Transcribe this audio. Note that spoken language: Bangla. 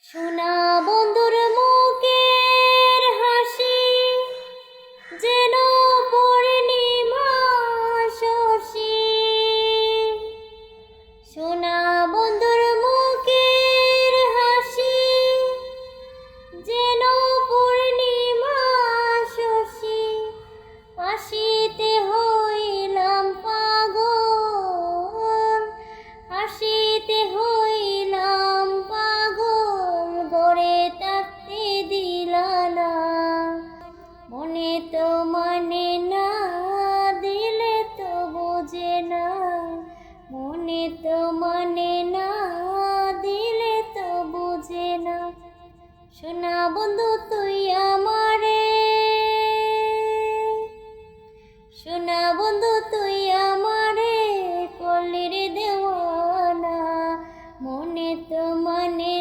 সোনা বন্ধুর মুখের হাসি যেন পূর্ণিমা শশী। সোনা বন্ধুর মুখের হাসি যেন পূর্ণিমা শশী। হাসিতে হইলাম পাগল, হাসিতে হইলাম পাগল, গড়ে থাকতে দিলা না। মনে তো মানে না, দিলে তো বোঝে না। মনে তো মানে না, দিলে তো বোঝে না। সোনা বন্ধু তুই আমারে, সোনা বন্ধু তুই আমারে করলি রে দেওয়ানা। মনে তো মানে